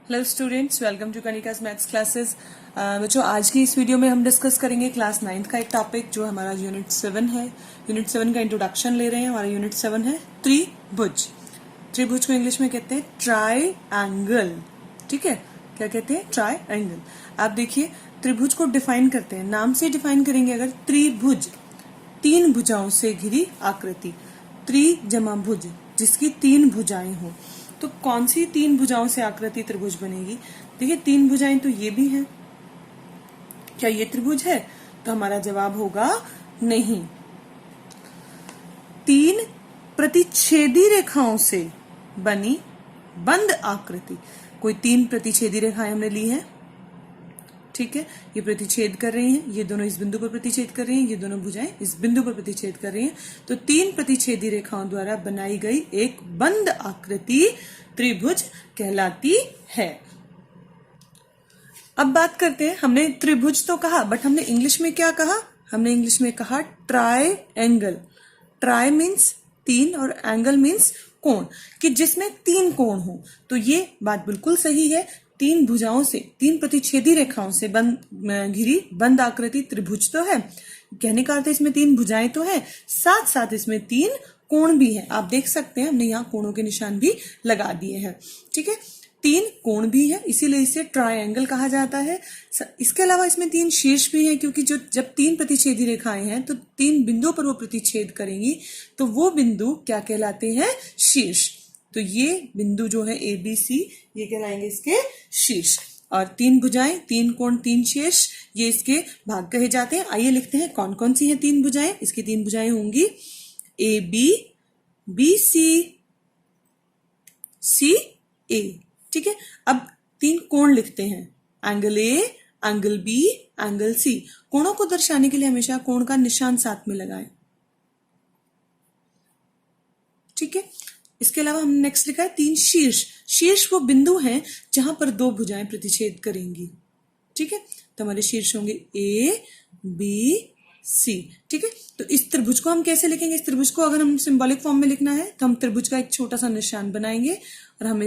Hello students, welcome to Kanika's maths classes. बच्चों, आज की इस वीडियो में हम डिस्कस करेंगे क्लास 9th का एक टॉपिक जो हमारा यूनिट 7 है। यूनिट 7 का इंट्रोडक्शन ले रहे हैं। हमारा यूनिट 7 है त्रिभुज। त्रिभुज को इंग्लिश में कहते हैं ट्राइएंगल। ठीक है, क्या कहते हैं? ट्राइएंगल। आप देखिए, त्रिभुज को डिफाइन करते हैं, नाम से डिफाइन करेंगे अगर। त्रिभुज, तीन भुजाओं से घिरी आकृति। त्रि जमा भुज, जिसकी तीन भुजाएं हो। तो कौन सी तीन भुजाओं से आकृति त्रिभुज बनेगी? देखिए, तीन भुजाएं तो ये भी हैं। क्या ये त्रिभुज है? तो हमारा जवाब होगा नहीं। तीन प्रतिच्छेदी रेखाओं से बनी बंद आकृति। कोई तीन प्रतिच्छेदी रेखाएं हमने ली हैं, ठीक है, ये प्रतिच्छेद कर रही हैं, ये दोनों इस बिंदु पर प्रतिच्छेद कर रही हैं, ये दोनों भुजाएं इस बिंदु पर प्रतिच्छेद कर रही हैं। तो तीन प्रतिच्छेदी रेखाओं द्वारा बनाई गई एक बंद आकृति त्रिभुज कहलाती है। अब बात करते हैं, हमने त्रिभुज तो कहा, बट हमने इंग्लिश में क्या कहा? हमने इंग्लिश में कहा ट्राइएंगल। ट्राई मीन्स तीन और एंगल मीन्स कोण, कि जिसमें तीन कोण हो। तो ये बात बिल्कुल सही है। तीन भुजाओं से, तीन प्रतिच्छेदी रेखाओं से घिरी बंद आकृति त्रिभुज तो है। कहने का अर्थ इसमें तीन भुजाएं तो है, साथ साथ इसमें तीन कोण भी है। आप देख सकते हैं, हमने यहाँ कोणों के निशान भी लगा दिए हैं। ठीक है, तीन कोण भी है, इसीलिए इसे ट्राइएंगल कहा जाता है। इसके अलावा इसमें तीन शीर्ष भी हैं, क्योंकि जब तीन प्रतिच्छेदी रेखाएं हैं तो तीन बिंदुओं पर वो प्रतिच्छेद करेंगी, तो वो बिंदु क्या कहलाते हैं? शीर्ष। तो ये बिंदु जो है ए बी सी, ये कहलाएंगे इसके शीर्ष। और तीन भुजाएं, तीन कोण, तीन शीर्ष, ये इसके भाग कहे जाते हैं। आइए लिखते हैं कौन कौन सी हैं तीन भुजाएं। इसकी तीन भुजाएं होंगी ए बी, बी सी, सी ए। ठीक है, अब तीन कोण लिखते हैं, angle A, angle B, angle C. कोणों को दर्शाने के लिए हमेशा कोण का निशान साथ में लगाएं। ठीक है, इसके अलावा हमने नेक्स्ट लिखा है तीन शीर्ष। शीर्ष वो बिंदु हैं जहां पर दो भुजाएं प्रतिच्छेद करेंगी। ठीक है, तो हमारे शीर्ष होंगे ए बी सी। ठीक है, तो इस त्रिभुज को हम कैसे लिखेंगे? इस त्रिभुज को अगर हम सिंबॉलिक फॉर्म में लिखना है तो हम त्रिभुज का एक छोटा सा निशान बनाएंगे और हम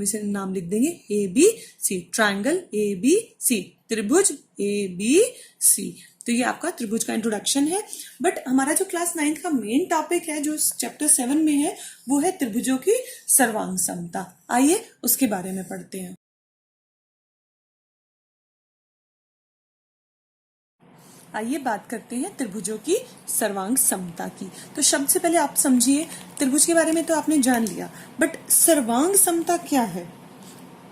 इसे नाम लिख देंगे A B C. Triangle A B C, त्रिभुज ए बी सी। तो ये आपका त्रिभुज का इंट्रोडक्शन है। बट हमारा जो क्लास 9th का मेन टॉपिक है, जो चैप्टर 7 में है, वो है त्रिभुजों की सर्वांग समता। आइए उसके बारे में पढ़ते हैं। आइए बात करते हैं त्रिभुजों की सर्वांग समता की। तो शब्द से पहले आप समझिए, त्रिभुज के बारे में तो आपने जान लिया, बट सर्वांग समता क्या है?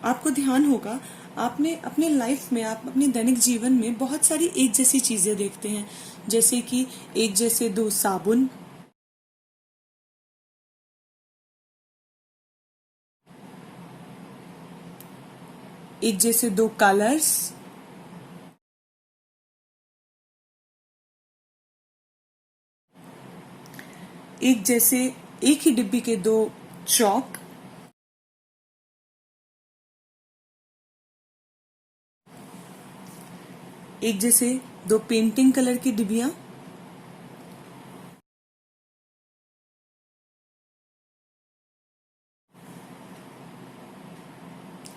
आपको ध्यान होगा, आपने अपने लाइफ में, आप अपने दैनिक जीवन में बहुत सारी एक जैसी चीजें देखते हैं, जैसे कि एक जैसे दो साबुन, एक जैसे दो कलर्स, एक जैसे एक ही डिब्बी के दो चौक, एक जैसे दो पेंटिंग कलर की डिब्बियां,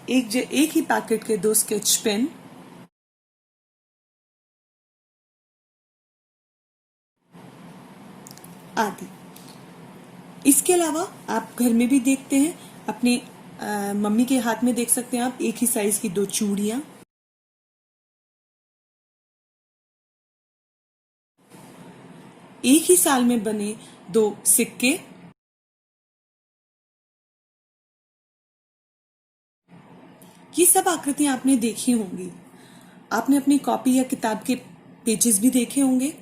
एक ही पैकेट के दो स्केच पेन, आदि। इसके अलावा आप घर में भी देखते हैं, अपने मम्मी के हाथ में देख सकते हैं आप एक ही साइज की दो चूड़ियां, एक ही साल में बने दो सिक्के, ये सब आकृतियां आपने देखी होंगी। आपने अपनी कॉपी या किताब के पेजेस भी देखे होंगे।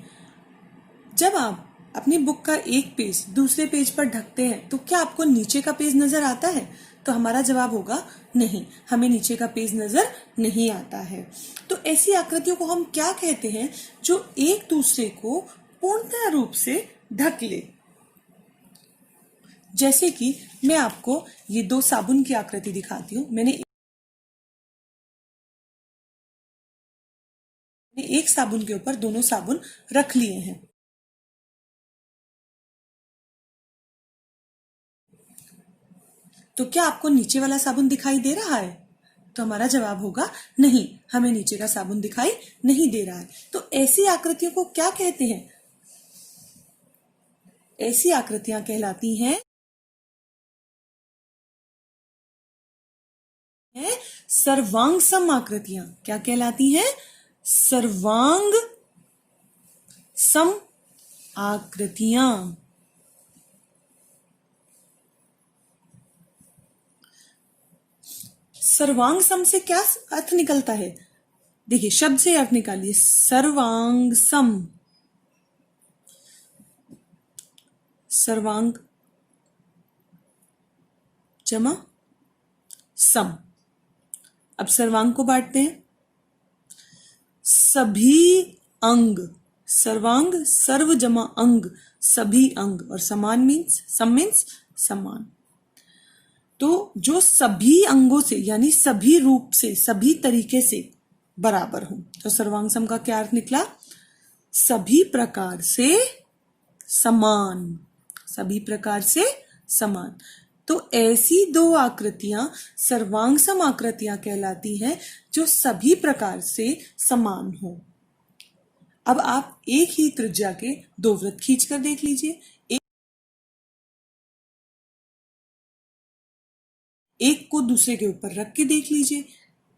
जब आप अपनी बुक का एक पेज दूसरे पेज पर ढकते हैं तो क्या आपको नीचे का पेज नजर आता है? तो हमारा जवाब होगा नहीं, हमें नीचे का पेज नजर नहीं आता है। तो ऐसी आकृतियों को हम क्या कहते हैं? जो एक दूसरे को पूर्णतः रूप से ढक ले। जैसे कि मैं आपको ये दो साबुन की आकृति दिखाती हूं। मैंने एक साबुन के ऊपर दोनों साबुन रख लिए हैं। तो क्या आपको नीचे वाला साबुन दिखाई दे रहा है? तो हमारा जवाब होगा नहीं, हमें नीचे का साबुन दिखाई नहीं दे रहा है। तो ऐसी आकृतियों को क्या कहते हैं? ऐसी आकृतियां कहलाती हैं सर्वांग सम आकृतियां। क्या कहलाती हैं? सर्वांग सम आकृतियां। सर्वांग सम से क्या अर्थ निकलता है? देखिए, शब्द से अर्थ निकालिए। सर्वांग सम, सर्वांग जमा सम। अब सर्वांग को बांटते हैं। सभी अंग, सर्वांग सर्व जमा अंग, सभी अंग, और समान मीन्स, सम मीन्स समान। तो जो सभी अंगों से यानी सभी रूप से, सभी तरीके से बराबर हो, तो सर्वांग सम का क्या अर्थ निकला? सभी प्रकार से समान, सभी प्रकार से समान। तो ऐसी दो आकृतियां सर्वांग सम आकृतियां कहलाती हैं जो सभी प्रकार से समान हो। अब आप एक ही त्रिज्या के दो वृत्त खींचकर देख लीजिए। एक को दूसरे के ऊपर रख के देख लीजिए।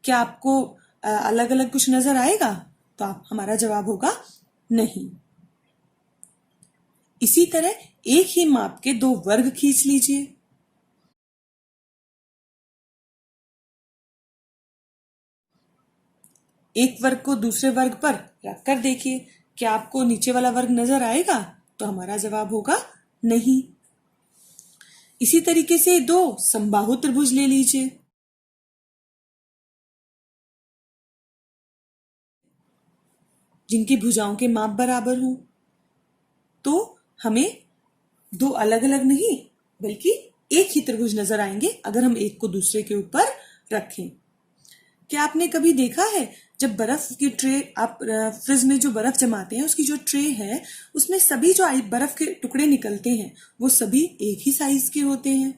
क्या आपको अलग अलग कुछ नजर आएगा? तो हमारा जवाब होगा नहीं। इसी तरह एक ही माप के दो वर्ग खींच लीजिए। एक वर्ग को दूसरे वर्ग पर रखकर देखिए, क्या आपको नीचे वाला वर्ग नजर आएगा? तो हमारा जवाब होगा नहीं। इसी तरीके से दो समबाहु त्रिभुज ले लीजिए। जिनकी भुजाओं के माप बराबर हो, तो हमें दो अलग अलग नहीं बल्कि एक ही त्रिभुज नजर आएंगे अगर हम एक को दूसरे के ऊपर रखें। क्या आपने कभी देखा है जब बर्फ की ट्रे, आप फ्रिज में जो बर्फ जमाते हैं उसकी जो ट्रे है उसमें सभी जो बर्फ के टुकड़े निकलते हैं वो सभी एक ही साइज के होते हैं।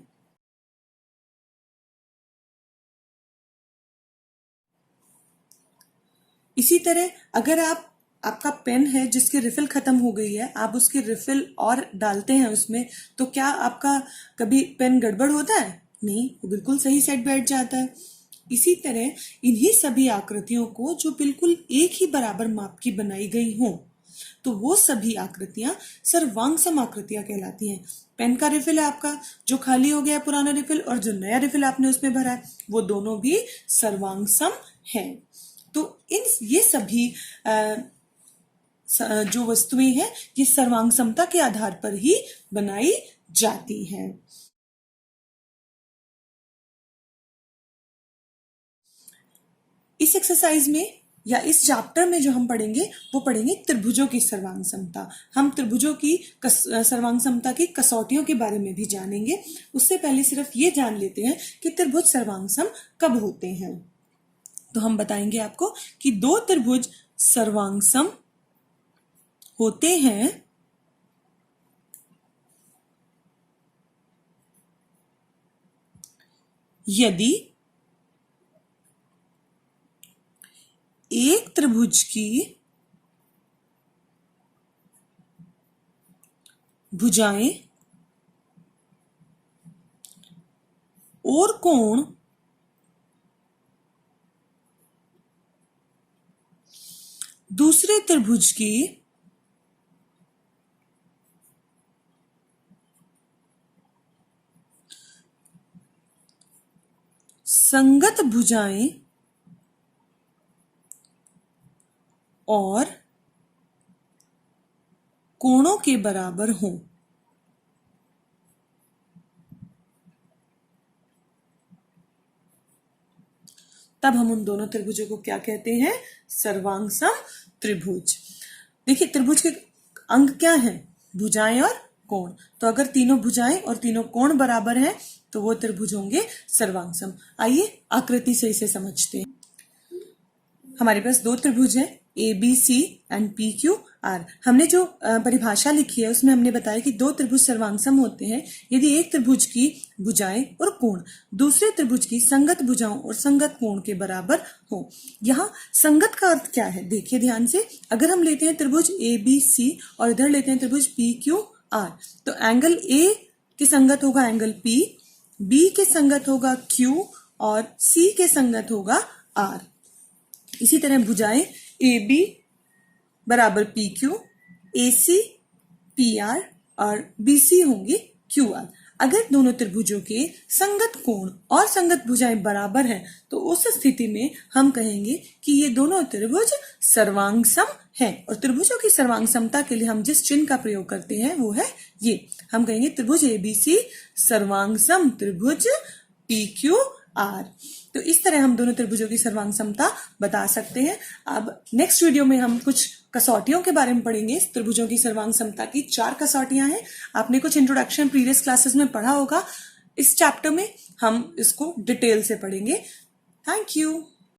इसी तरह अगर आपका पेन है जिसकी रिफिल खत्म हो गई है, आप उसकी रिफिल और डालते हैं उसमें, तो क्या आपका कभी पेन गड़बड़ होता है? नहीं, वो बिल्कुल सही सेट बैठ जाता है। इसी तरह इन्हीं सभी आकृतियों को जो बिल्कुल एक ही बराबर माप की बनाई गई हो, तो वो सभी आकृतियां सर्वांग सम आकृतियां कहलाती हैं। पेन का रिफिल है आपका, जो खाली हो गया पुराना रिफिल, और जो नया रिफिल आपने उसमें भरा है, वो दोनों भी सर्वांग सम है। तो ये सभी जो वस्तुएं हैं ये सर्वांग समता के आधार पर ही बनाई जाती हैं। इस एक्सरसाइज में या इस चैप्टर में जो हम पढ़ेंगे वो पढ़ेंगे त्रिभुजों की सर्वांग समता। हम त्रिभुजों की सर्वांग समता की कसौटियों के बारे में भी जानेंगे। उससे पहले सिर्फ ये जान लेते हैं कि त्रिभुज सर्वांग सम कब होते हैं। तो हम बताएंगे आपको कि दो त्रिभुज सर्वांग सम होते हैं यदि एक त्रिभुज की भुजाएं और कोण दूसरे त्रिभुज की संगत भुजाएं और कोणों के बराबर हों। तब हम उन दोनों त्रिभुजों को क्या कहते हैं? सर्वांग सम त्रिभुज। देखिए, त्रिभुज के अंग क्या हैं? भुजाएं और कोण। तो अगर तीनों भुजाएं और तीनों कोण बराबर हैं तो वो त्रिभुज होंगे सर्वांग सम। आइए आकृति से इसे समझते हैं। हमारे पास दो त्रिभुज हैं, A B C and P Q. R. हमने जो परिभाषा लिखी है उसमें हमने बताया कि दो त्रिभुज सर्वांगसम होते हैं यदि एक त्रिभुज की भुजाएं और कोण दूसरे त्रिभुज की संगत भुजाओं और संगत कोण के बराबर हो। यहाँ संगत का अर्थ क्या है, देखिए ध्यान से। अगर हम लेते हैं त्रिभुज ए बी सी और इधर लेते हैं त्रिभुज पी क्यू आर, तो एंगल ए के संगत होगा एंगल पी, बी के संगत होगा क्यू और सी के संगत होगा आर। इसी तरह भुजाएं ए बी बराबर पी क्यू, ए सी पी आर और बी सी होंगी क्यू आर। अगर दोनों त्रिभुजों के संगत कोण और संगत भुजाएं बराबर हैं तो उस स्थिति में हम कहेंगे कि ये दोनों त्रिभुज सर्वांगसम हैं। और त्रिभुजों की सर्वांगसमता के लिए हम जिस चिन्ह का प्रयोग करते हैं वो है ये। हम कहेंगे त्रिभुज एबीसी सर्वांगसम त्रिभुज पी क्यू आर। तो इस तरह हम दोनों त्रिभुजों की सर्वांगसमता बता सकते हैं। अब नेक्स्ट वीडियो में हम कुछ कसौटियों के बारे में पढ़ेंगे। त्रिभुजों की सर्वांगसमता की 4 कसौटियां हैं। आपने कुछ इंट्रोडक्शन प्रीवियस क्लासेस में पढ़ा होगा। इस चैप्टर में हम इसको डिटेल से पढ़ेंगे। Thank you.